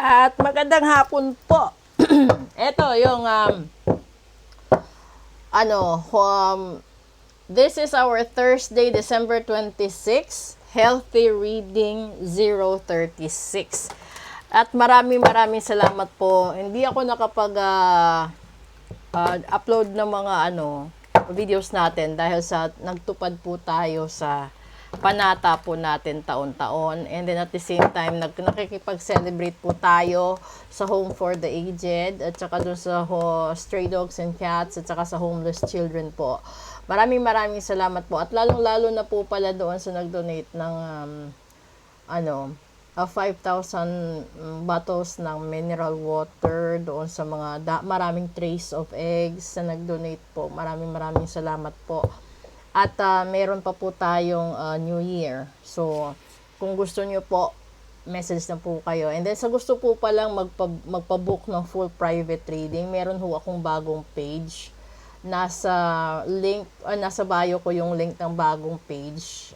At magandang hapon po. Ito yung this is our Thursday, December 26, Healthy Reading 036. At maraming salamat po. Hindi ako nakapag upload ng mga videos natin dahil sa nagtupad po tayo sa panata po natin taon-taon, and then at the same time nakikipag-celebrate po tayo sa Home for the Aged at saka dun sa stray dogs and cats at saka sa homeless children po. Maraming salamat po, at lalong-lalo na po pala doon sa nag-donate ng 5,000 bottles ng mineral water, doon sa mga maraming trays of eggs na nag-donate po. Maraming salamat po. At meron pa po tayong New Year. So, kung gusto nyo po, message na po kayo. And then, sa gusto po palang magpabook ng full private reading, meron ho akong bagong page. Nasa bio ko yung link ng bagong page.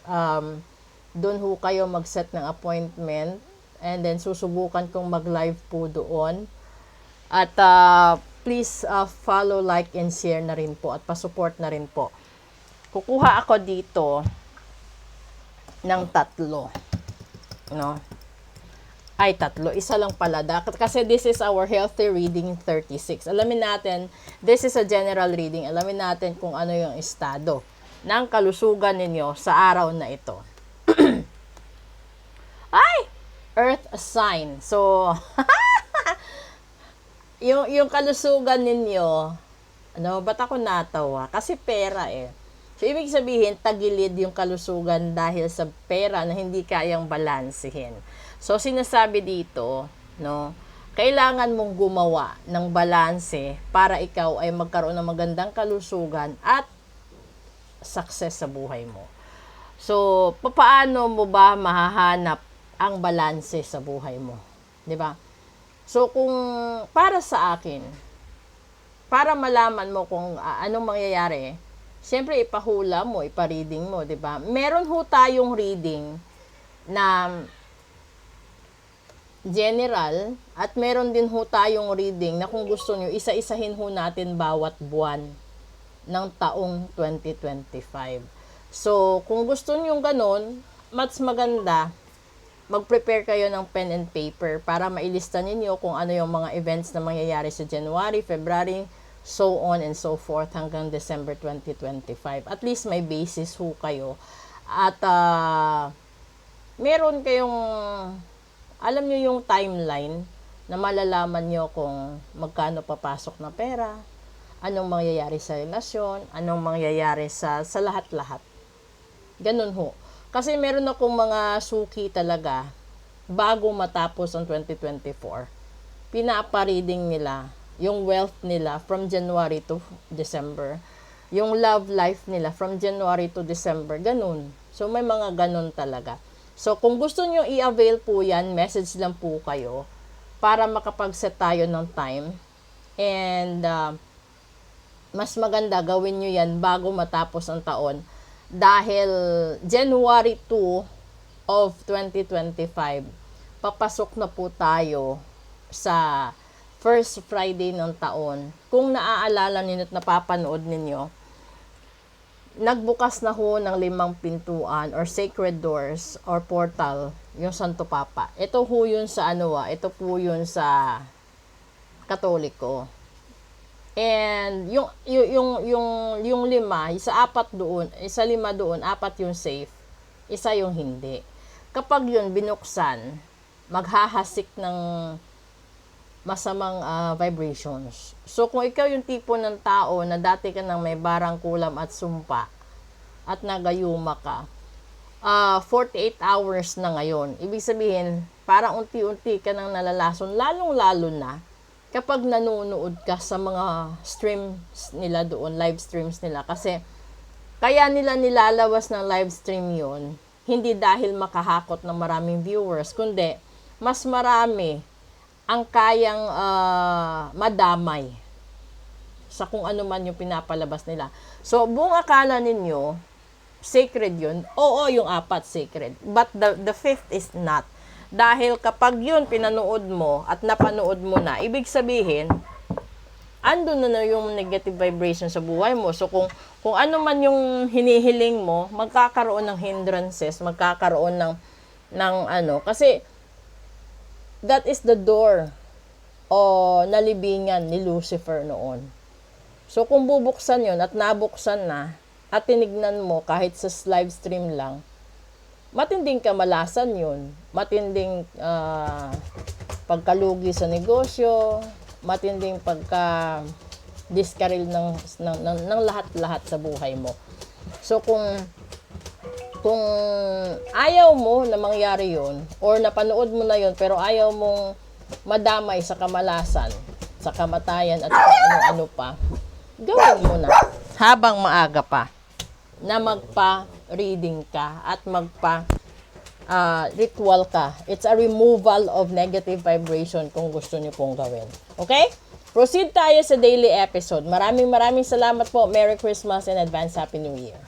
Doon ho kayo mag-set ng appointment. And then, susubukan kong mag-live po doon. At please follow, like, and share na rin po. At pa-support na rin po. Kukuha ako dito ng 3. No? Ay, 3. Isa lang pala. Kasi this is our Healthy Reading 36. Alamin natin, this is a general reading. Alamin natin kung ano yung estado ng kalusugan ninyo sa araw na ito. Ay! Earth sign. So, yung kalusugan ninyo, ba't ako natawa? Kasi pera eh. So, ibig sabihin, tagilid yung kalusugan dahil sa pera na hindi kayang balansehin. So, sinasabi dito, kailangan mong gumawa ng balanse para ikaw ay magkaroon ng magandang kalusugan at success sa buhay mo. So, paano mo ba mahahanap ang balanse sa buhay mo? 'Di ba? So, kung para sa akin, para malaman mo kung anong mangyayari, siyempre, ipahula mo, ipa-reading mo, di ba? Meron ho tayong reading na general at meron din ho tayong reading na kung gusto nyo, isa-isahin ho natin bawat buwan ng taong 2025. So, kung gusto nyo ganun, mas maganda, mag-prepare kayo ng pen and paper para mailista ninyo kung ano yung mga events na mangyayari sa January, February, so on and so forth hanggang December 2025. At least may basis ho kayo. At meron kayong, alam nyo yung timeline na malalaman nyo kung magkano papasok na pera, anong mangyayari sa relasyon, anong mangyayari sa lahat-lahat. Ganun ho. Kasi meron akong mga suki talaga bago matapos ang 2024. Pinapa-reading nila yung wealth nila from January to December. Yung love life nila from January to December. Ganun. So, may mga ganun talaga. So, kung gusto nyo i-avail po yan, message lang po kayo para makapag-set tayo ng time. And, mas maganda gawin nyo yan bago matapos ang taon. Dahil January 2 of 2025, papasok na po tayo sa first Friday ng taon. Kung naaalala ninyo at napapanood ninyo, nagbukas na ho ng 5 pintuan or sacred doors or portal yung Santo Papa. Ito ho yun sa ito po yun sa Katoliko. And yung 5, sa 4 doon, sa 5 doon, 4 yung safe, isa yung hindi. Kapag yun binuksan, maghahasik ng masamang vibrations. So, kung ikaw yung tipo ng tao na dati ka nang may barang kulam at sumpa at nagayuma ka, 48 hours na ngayon. Ibig sabihin, parang unti-unti ka nang nalalason, lalong-lalo na kapag nanonood ka sa mga streams nila doon, live streams nila. Kasi, kaya nila nilalawas ng live stream yun, hindi dahil makahakot ng maraming viewers, kundi mas marami ang kayang madamay sa kung ano man yung pinapalabas nila. So, buong akala ninyo, sacred yun. Oo, yung 4 sacred. But the 5th is not. Dahil kapag yun pinanood mo at napanood mo na, ibig sabihin, andun na yung negative vibration sa buhay mo. So, kung ano man yung hinihiling mo, magkakaroon ng hindrances, magkakaroon ng ano. Kasi, that is the door o nalibingan ni Lucifer noon. So, kung bubuksan yon at nabuksan na, at tinignan mo kahit sa live stream lang, matinding kamalasan yun. Matinding pagkalugi sa negosyo, matinding diskaril ng lahat-lahat sa buhay mo. So, kung ayaw mo na mangyari yun, or napanood mo na yun, pero ayaw mong madamay sa kamalasan, sa kamatayan, at kung ano-ano pa, gawin mo na habang maaga pa na magpa-reading ka at ritual ka. It's a removal of negative vibration kung gusto niyo pong gawin. Okay? Proceed tayo sa daily episode. Maraming salamat po. Merry Christmas and advance Happy New Year.